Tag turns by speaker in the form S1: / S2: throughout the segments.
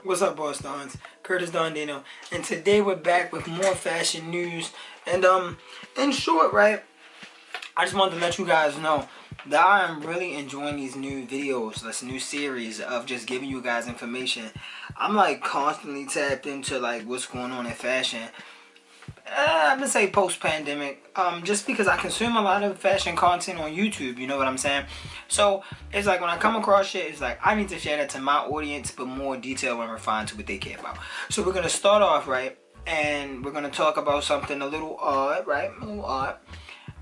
S1: What's up, boss dons? Curtis Dondino, and today we're back with more fashion news. And in short, right, I just wanted to let you guys know that I am really enjoying these new videos, this new series of just giving you guys information. I'm like constantly tapped into like what's going on in fashion. I'm gonna say post-pandemic, just because I consume a lot of fashion content on YouTube, you know what I'm saying? So it's like when I come across shit, it's like I need to share that to my audience, but more detailed and refined to what they care about. So we're gonna start off, right, and we're gonna talk about something a little odd, right? A little odd.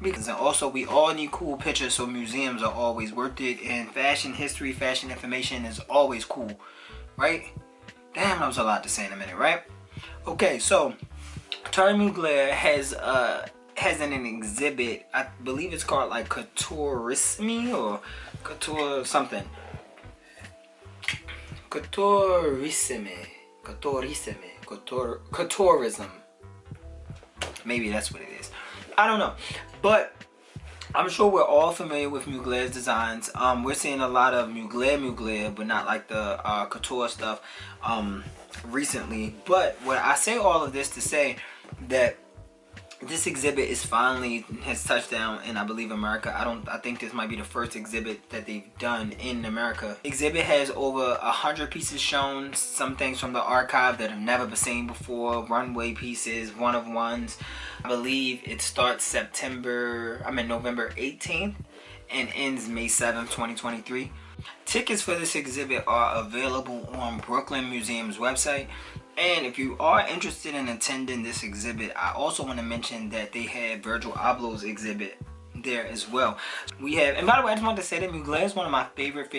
S1: Because also we all need cool pictures, so museums are always worth it, and fashion history, fashion information is always cool, right? Damn, that was a lot to say in a minute, right? Okay, so Mugler has an exhibit. I believe it's called like Couturisme or Couture something. Couturism. Maybe that's what it is. I don't know, but I'm sure we're all familiar with Mugler's designs. We're seeing a lot of Mugler, but not like the couture stuff recently. But what I say all of this to say that this exhibit is finally has touched down in, I believe, America. I think this might be the first exhibit that they've done in America. Exhibit has over 100 pieces shown, some things from the archive that have never been seen before, runway pieces, one-of-ones. I believe it starts November 18th and ends May 7th, 2023. Tickets for this exhibit are available on Brooklyn Museum's website. And if you are interested in attending this exhibit, I also want to mention that they have Virgil Abloh's exhibit there as well. We have, and by the way, I just wanted to say that Mugler is one of my favorite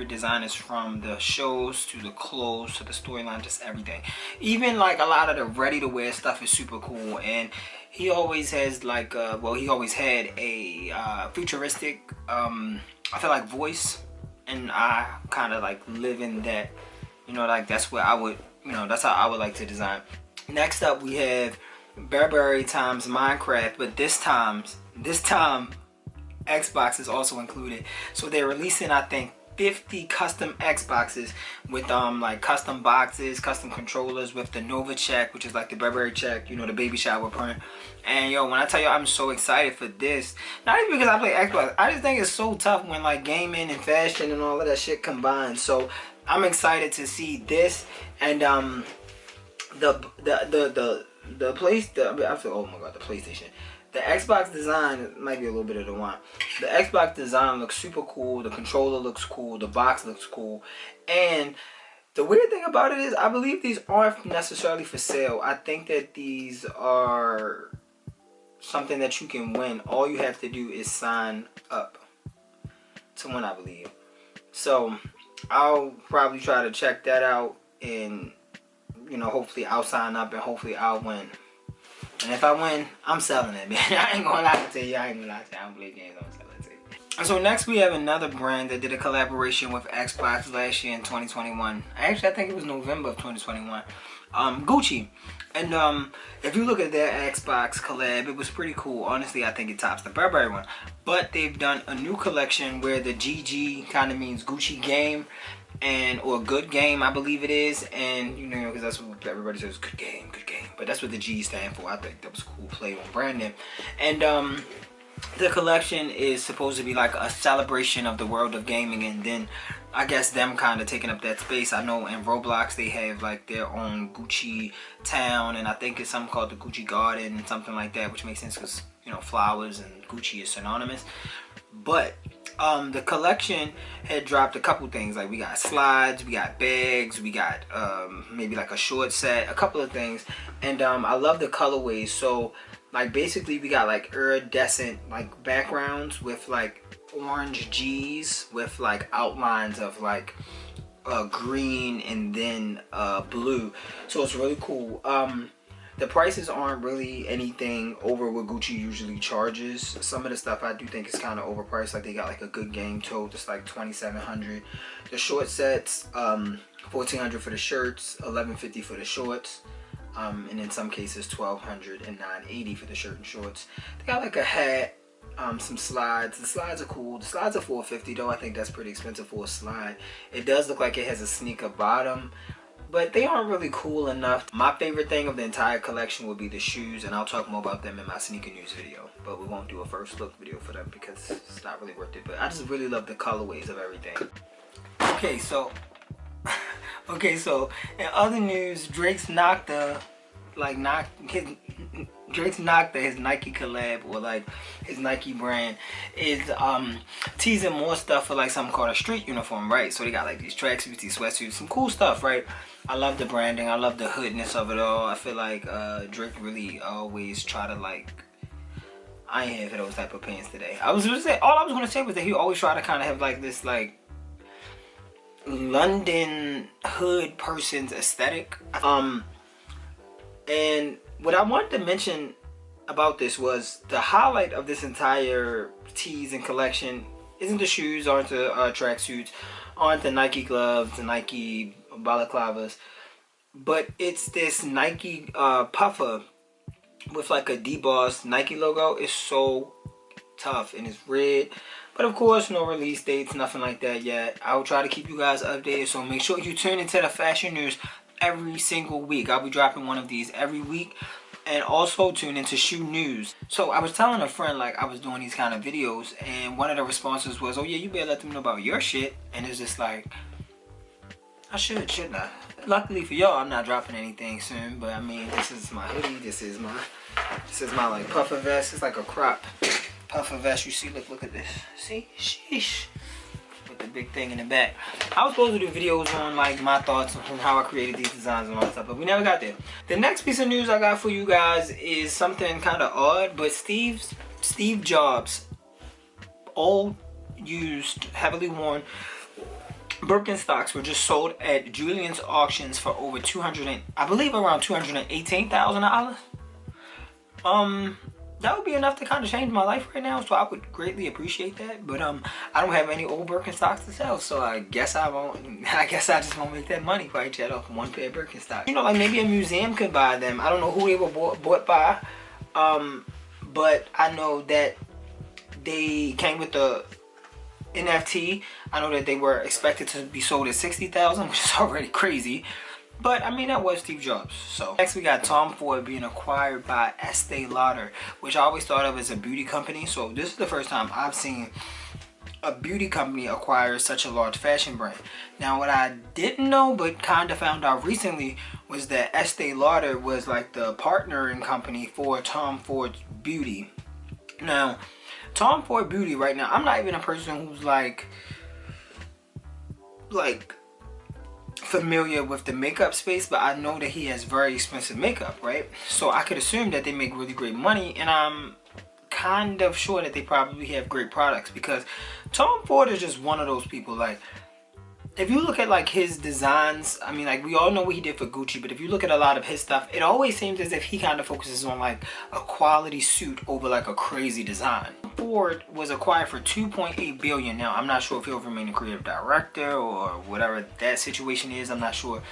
S1: designers, from the shows to the clothes to the storyline, just everything. Even like a lot of the ready-to-wear stuff is super cool, and he always has like, he always had a futuristic, I feel like, voice, and I kind of like live in that, you know, like that's where I would, you know, that's how I would like to design. Next up, we have Burberry times Minecraft, but this time Xbox is also included. So they're releasing, I think, 50 custom Xboxes with like custom boxes, custom controllers with the Nova check, which is like the Burberry check, you know, the baby shower print. And yo, when I tell you I'm so excited for this, not even because I play Xbox, I just think it's so tough when like gaming and fashion and all of that shit combined. So I'm excited to see this, and oh my god, the PlayStation. The Xbox design might be a little bit of the one. The Xbox design looks super cool. The controller looks cool. The box looks cool. And the weird thing about it is, I believe these aren't necessarily for sale. I think that these are something that you can win. All you have to do is sign up to win, I believe. So I'll probably try to check that out, and you know, hopefully I'll sign up and hopefully I'll win. And if I win, I'm selling it, man. I ain't gonna lie to you. I don't play games, I'm selling it to you. And so next we have another brand that did a collaboration with Xbox last year in 2021. Actually, I think it was November of 2021. Gucci. And if you look at their Xbox collab, it was pretty cool. Honestly, I think it tops the Burberry one. But they've done a new collection where the GG kind of means Gucci game, or good game, I believe it is. And you know, because that's what everybody says, good game. But that's what the G stand for. I think that was a cool play on branding. And the collection is supposed to be like a celebration of the world of gaming, and then I guess them kind of taking up that space. I know in Roblox they have like their own Gucci town, and I think it's something called the Gucci Garden and something like that, which makes sense because, you know, flowers and Gucci is synonymous. But the collection had dropped a couple things. Like we got slides, we got bags, we got maybe like a short set, a couple of things. And I love the colorways. So like basically we got like iridescent like backgrounds with like orange G's with like outlines of like green and then blue. So it's really cool. The prices aren't really anything over what Gucci usually charges. Some of the stuff I do think is kind of overpriced. Like they got like a good game tote that's like $2,700. The short sets, $1,400 for the shirts, $1,150 for the shorts, and in some cases $1,200 and $980 for the shirt and shorts. They got like a hat, some slides. The slides are cool. The slides are $450 though. I think that's pretty expensive for a slide. It does look like it has a sneaker bottom. but they aren't really cool enough. My favorite thing of the entire collection would be the shoes, and I'll talk more about them in my sneaker news video, but we won't do a first look video for them because it's not really worth it. But I just really love the colorways of everything. Okay, so in other news, Drake's Nocta, his Nike collab, or like his Nike brand, is teasing more stuff for like something called a street uniform, right? So they got like these tracksuits, these sweatsuits, some cool stuff, right? I love the branding, I love the hoodness of it all. I feel like Drake really always try to like, I ain't here for those type of pants today. All I was gonna say was that he always try to kind of have like this like London hood person's aesthetic. And what I wanted to mention about this was the highlight of this entire tease and collection isn't the shoes, aren't the tracksuits, aren't the Nike gloves, the Nike balaclavas, but it's this Nike puffer with like a debossed Nike logo. It's so tough and it's red, but of course no release dates, nothing like that yet. I will try to keep you guys updated, so make sure you tune into the fashion news every single week. I'll be dropping one of these every week, and also tune into shoe news. So I was telling a friend like I was doing these kind of videos, and one of the responses was, oh yeah, you better let them know about your shit. And it's just like, I shouldn't I? Luckily for y'all, I'm not dropping anything soon, but I mean, this is my hoodie, this is my like puffer vest. It's like a crop puffer vest. You see, look at this, see, sheesh, with the big thing in the back. I was supposed to do videos on like my thoughts on how I created these designs and all that stuff, but we never got there. The next piece of news I got for you guys is something kind of odd, but SteveJobs old, used, heavily worn Birkenstocks were just sold at Julian's auctions for over I believe around $218,000. That would be enough to kind of change my life right now, so I would greatly appreciate that. But I don't have any old Birkenstocks to sell, so I guess I just won't make that money if I chat off one pair of Birkenstocks. You know, like maybe a museum could buy them. I don't know who they were bought by, but I know that they came with the NFT. I know that they were expected to be sold at $60,000, which is already crazy. But I mean, that was Steve Jobs. So next we got Tom Ford being acquired by Estee Lauder, which I always thought of as a beauty company. So this is the first time I've seen a beauty company acquire such a large fashion brand. Now what I didn't know but kind of found out recently was that Estee Lauder was like the partnering company for Tom Ford Beauty. Now Tom Ford Beauty right now, I'm not even a person who's like familiar with the makeup space, but I know that he has very expensive makeup, right? So I could assume that they make really great money, and I'm kind of sure that they probably have great products, because Tom Ford is just one of those people. Like, if you look at like his designs, I mean, like we all know what he did for Gucci, but if you look at a lot of his stuff, it always seems as if he kind of focuses on like a quality suit over like a crazy design. Ford was acquired for $2.8 billion. Now I'm not sure if he'll remain a creative director or whatever that situation is. I'm not sure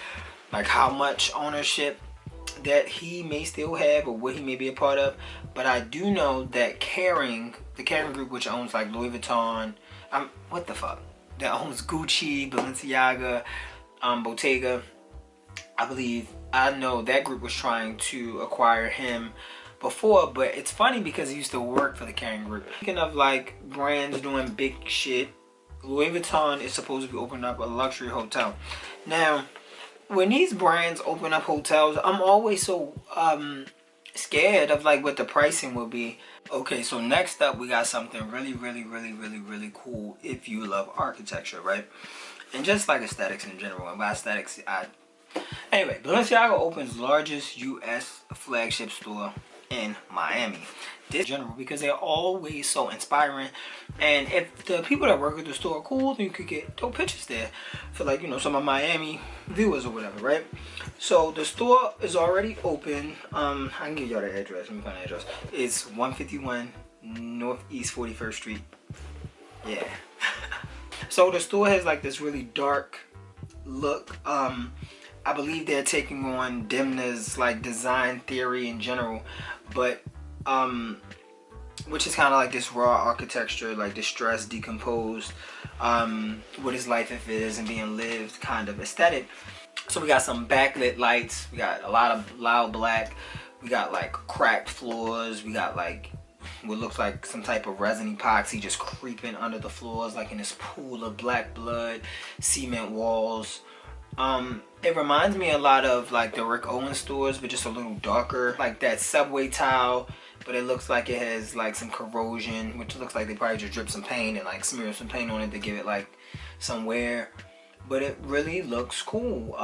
S1: like how much ownership that he may still have or what he may be a part of, but I do know that the Kering group, which owns like Louis Vuitton, that owns Gucci, Balenciaga, Bottega, I know that group was trying to acquire him before, but it's funny because he used to work for the Kering group. Speaking of like brands doing big shit, Louis Vuitton is supposed to be opening up a luxury hotel. Now, when these brands open up hotels, I'm always so scared of like what the pricing will be. Okay, so next up we got something really cool if you love architecture, right? And just like aesthetics in general. And by aesthetics, anyway, Balenciaga opens largest US flagship store in Miami. This in general, because they're always so inspiring, and if the people that work at the store are cool, then you could get dope pictures there for like, you know, some of Miami viewers or whatever, right? So the store is already open. I can give y'all the address. Let me find the address. It's 151 Northeast 41st Street. Yeah. So the store has like this really dark look. I believe they're taking on Demna's like design theory in general, but which is kind of like this raw architecture, like distressed, decomposed, what is life if it isn't being lived kind of aesthetic. So we got some backlit lights. We got a lot of loud black. We got like cracked floors. We got like what looks like some type of resin epoxy just creeping under the floors, like in this pool of black blood, cement walls. It reminds me a lot of like the Rick Owens stores, but just a little darker, like that subway tile, but it looks like it has like some corrosion, which looks like they probably just dripped some paint and like smeared some paint on it to give it like some wear. But it really looks cool.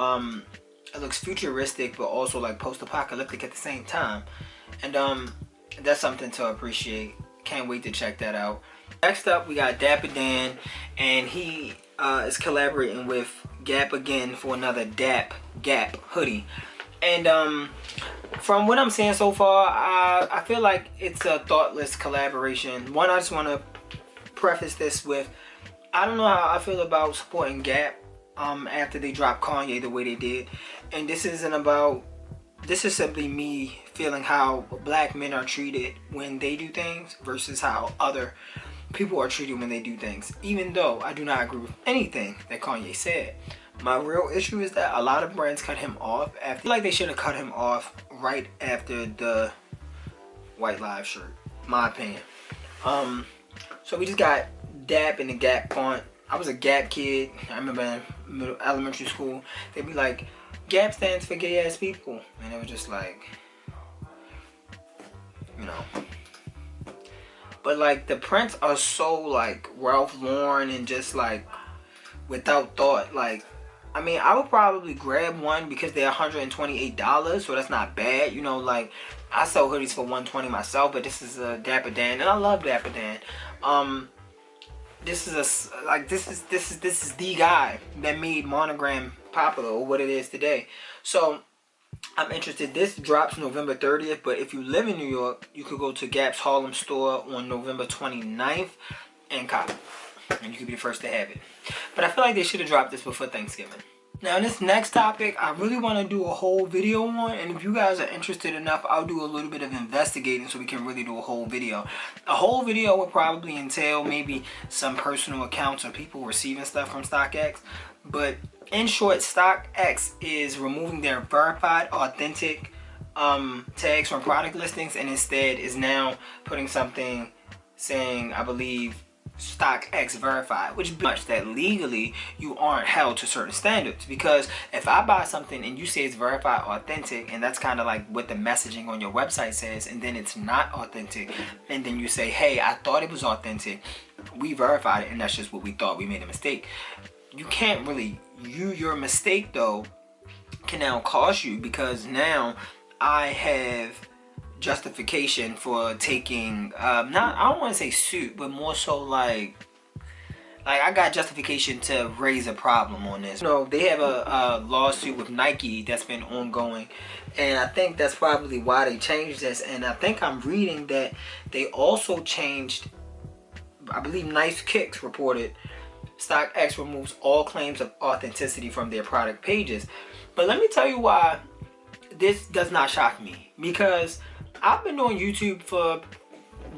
S1: It looks futuristic, but also like post-apocalyptic at the same time. And that's something to appreciate. Can't wait to check that out. Next up, we got Dapper Dan, and he is collaborating with Gap again for another Gap hoodie. And from what I'm seeing so far, I feel like it's a thoughtless collaboration. One, I just want to preface this with, I don't know how I feel about supporting Gap after they dropped Kanye the way they did. And this is simply me feeling how black men are treated when they do things versus how other people are treated when they do things. Even though I do not agree with anything that Kanye said, my real issue is that a lot of brands cut him off. I feel like they should have cut him off right after the White Lives shirt, my opinion. So we just got Dap in the Gap font. I was a Gap kid. I remember in elementary school, they'd be like, Gap stands for gay ass people. And it was just like, you know. But like the prints are so like Ralph Lauren and just like without thought. Like, I mean, I would probably grab one because they're $128, so that's not bad. You know, like I sell hoodies for $120 myself, but this is a Dapper Dan, and I love Dapper Dan. This is the guy that made Monogram popular or what it is today. So I'm interested. This drops November 30th, but if you live in New York, you could go to Gap's Harlem store on November 29th and cop it, and you could be the first to have it. But I feel like they should have dropped this before Thanksgiving. Now, this next topic, I really want to do a whole video on, and if you guys are interested enough, I'll do a little bit of investigating so we can really do a whole video. A whole video would probably entail maybe some personal accounts of people receiving stuff from StockX, but in short, StockX is removing their verified, authentic tags from product listings, and instead is now putting something saying, I believe, StockX verified, which much that legally you aren't held to certain standards. Because if I buy something and you say it's verified authentic, and that's kind of like what the messaging on your website says, and then it's not authentic, and then you say, hey, I thought it was authentic, we verified it, and that's just what we thought, we made a mistake. You can't really, your mistake though can now cost you, because now I have justification for taking I don't want to say suit, but more so like I got justification to raise a problem on this. You know, they have a lawsuit with Nike that's been ongoing, and I think that's probably why they changed this. And I think I'm reading that they also changed, I believe Nice Kicks reported, StockX removes all claims of authenticity from their product pages. But let me tell you why this does not shock me, because I've been doing YouTube for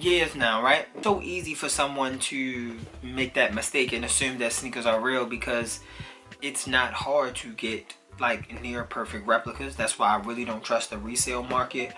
S1: years now, right? It's so easy for someone to make that mistake and assume that sneakers are real, because it's not hard to get like near perfect replicas. That's why I really don't trust the resale market.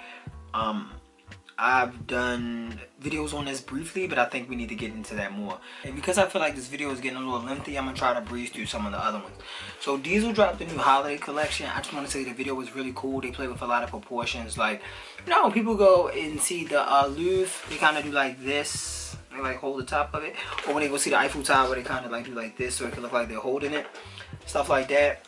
S1: I've done videos on this briefly, but I think we need to get into that more. And because I feel like this video is getting a little lengthy, I'm gonna try to breeze through some of the other ones. So Diesel dropped the new holiday collection. I just want to say the video was really cool. They play with a lot of proportions. Like, you know, when people go and see the Louvre, they kind of do like this. They like hold the top of it. Or when they go see the Eiffel Tower, they kind of like do like this, so it can look like they're holding it. Stuff like that.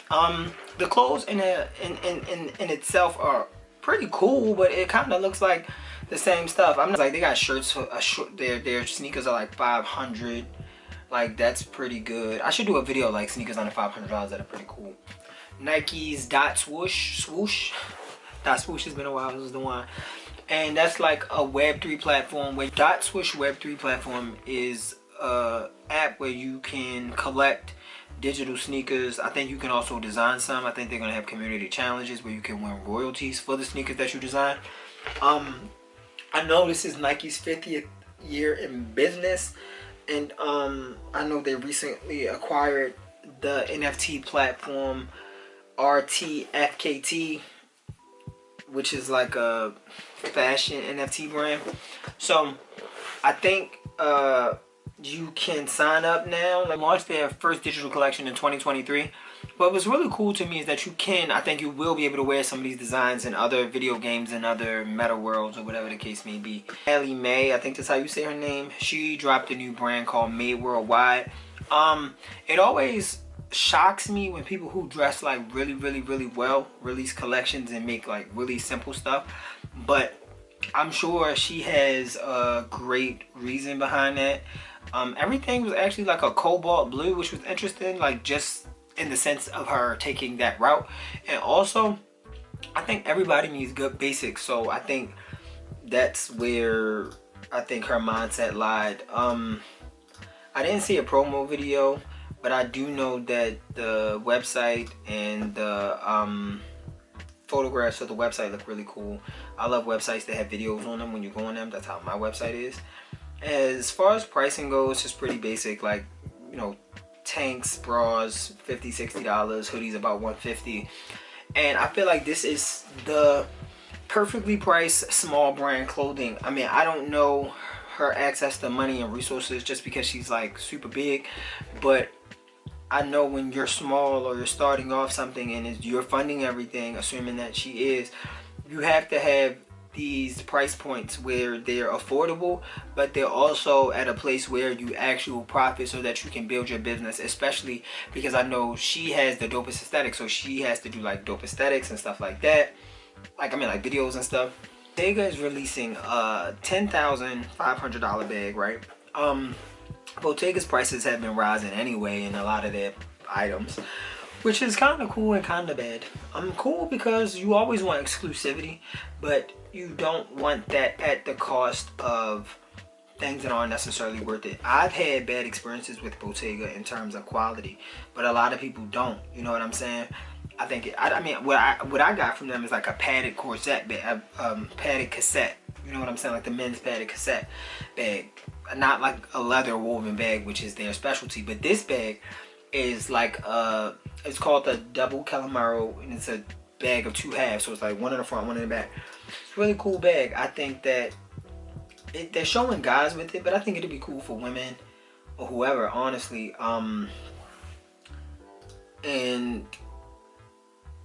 S1: The clothes in itself are pretty cool, but it kind of looks like the same stuff. I'm not like, they got shirts for their sneakers are like $500. Like, that's pretty good. I should do a video like sneakers under $500 that are pretty cool. Nike's Swoosh. Swoosh has been a while. This is the one, and that's like a Web3 platform. Where Swoosh Web3 platform is a app where you can collect digital sneakers. I think you can also design some. I think they're gonna have community challenges where you can win royalties for the sneakers that you design. I know this is Nike's 50th year in business, and I know they recently acquired the NFT platform RTFKT, which is like a fashion NFT brand. So I think you can sign up now. They launched their first digital collection in 2023. But what's really cool to me is that I think you will be able to wear some of these designs in other video games and other meta worlds or whatever the case may be. Aleali May, I think that's how you say her name. She dropped a new brand called Mayde Worldwide. It always shocks me when people who dress like really well release collections and make like really simple stuff. But I'm sure she has a great reason behind that. Everything was actually like a cobalt blue, which was interesting, like just in the sense of her taking that route. And also, I think everybody needs good basics, so I think that's where I think her mindset lied. I didn't see a promo video, but I do know that the website and the photographs of the website look really cool. I love websites that have videos on them when you go on them. That's how my website is. As far as pricing goes, it's pretty basic, like, you know, tanks, bras, $50-$60, hoodies about $150. And I feel like this is the perfectly priced small brand clothing. I mean, I don't know her access to money and resources just because she's like super big, but I know when you're small or you're starting off something and you're funding everything, assuming that she is, you have to have these price points where they're affordable, but they're also at a place where you actual profit so that you can build your business, especially because I know she has the dopest aesthetic, so she has to do like dope aesthetics and stuff like that, like like videos and stuff. Bottega is releasing a $10,500 bag, right? Bottega's prices have been rising anyway in a lot of their items, which is kind of cool and kind of bad. Cool because you always want exclusivity, but you don't want that at the cost of things that aren't necessarily worth it. I've had bad experiences with Bottega in terms of quality, but a lot of people don't. You know what I'm saying? I think what I got from them is like a padded corset bag, padded cassette. You know what I'm saying? Like the men's padded cassette bag, not like a leather woven bag, which is their specialty. But this bag is like it's called the double calamaro, and it's a bag of 2 halves, so it's like one in the front, one in the back. It's a really cool bag. I think that they're showing guys with it, but I think it'd be cool for women or whoever, honestly. And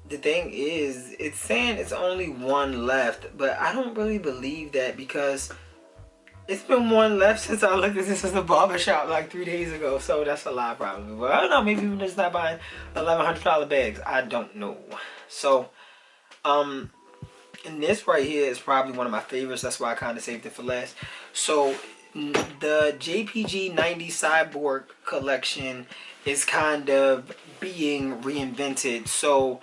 S1: the thing is, it's saying it's only one left, but I don't really believe that because it's been one left since I looked at this in the barbershop like 3 days ago, so that's a lie probably. But I don't know, maybe people just not buying $1,100 bags. I don't know. So, and this right here is probably one of my favorites. That's why I kind of saved it for last. So, the JPG 90 Cyborg collection is kind of being reinvented. So,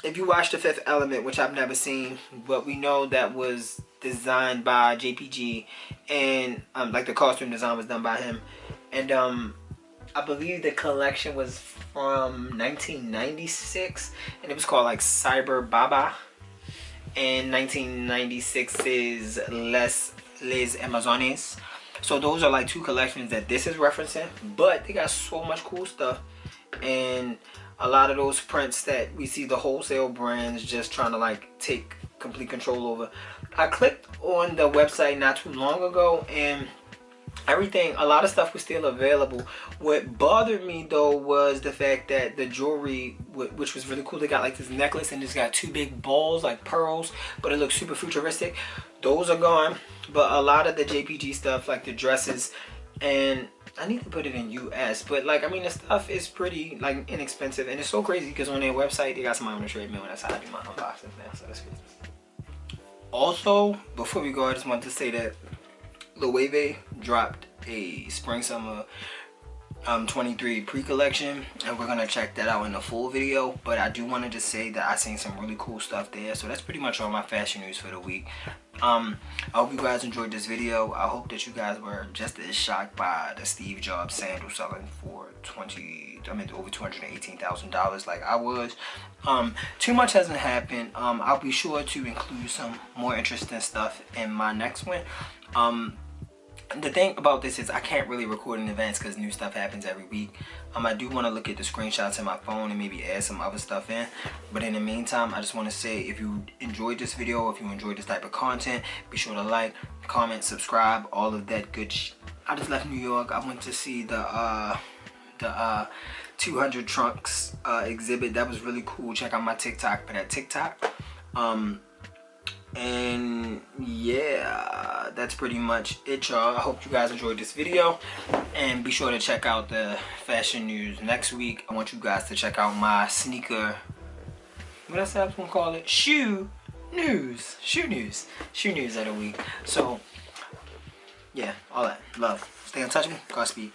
S1: if you watch The Fifth Element, which I've never seen, but we know that was designed by JPG, and like the costume design was done by him, and I believe the collection was from 1996, and it was called like Cyber Baba, and 1996 is Les Amazones. So those are like 2 collections that this is referencing, but they got so much cool stuff, and a lot of those prints that we see the wholesale brands just trying to like take complete control over. I clicked on the website not too long ago, and everything, a lot of stuff was still available. What bothered me though was the fact that the jewelry, which was really cool, they got like this necklace and it's got 2 big balls like pearls, but it looks super futuristic. Those are gone. But a lot of the JPG stuff, like the dresses, and I need to put it in US, but like, I mean, the stuff is pretty like inexpensive, and it's so crazy because on their website they got somebody on the treadmill, and that's how I do my unboxings now, so that's crazy. Also, before we go, I just want to say that Loewe dropped a spring summer 23 pre-collection, and we're gonna check that out in the full video. But I do want to just say that I seen some really cool stuff there, so that's pretty much all my fashion news for the week. I hope you guys enjoyed this video. I hope that you guys were just as shocked by the SteveJobs sandal selling for over $218,000 like I was. Too much hasn't happened. I'll be sure to include some more interesting stuff in my next one. the thing about this is I can't really record in advance because new stuff happens every week. I do want to look at the screenshots in my phone and maybe add some other stuff in. But in the meantime, I just want to say, if you enjoyed this video, if you enjoyed this type of content, be sure to like, comment, subscribe, all of that good I just left New York. I went to see the 200 Trunks exhibit. That was really cool. Check out my TikTok for that TikTok. And yeah, that's pretty much it, y'all. I hope you guys enjoyed this video, and be sure to check out the fashion news next week. I want you guys to check out my sneaker, what I said I was gonna call it, shoe news of the week. So yeah, all that. Love. Stay in touch with me. Godspeed.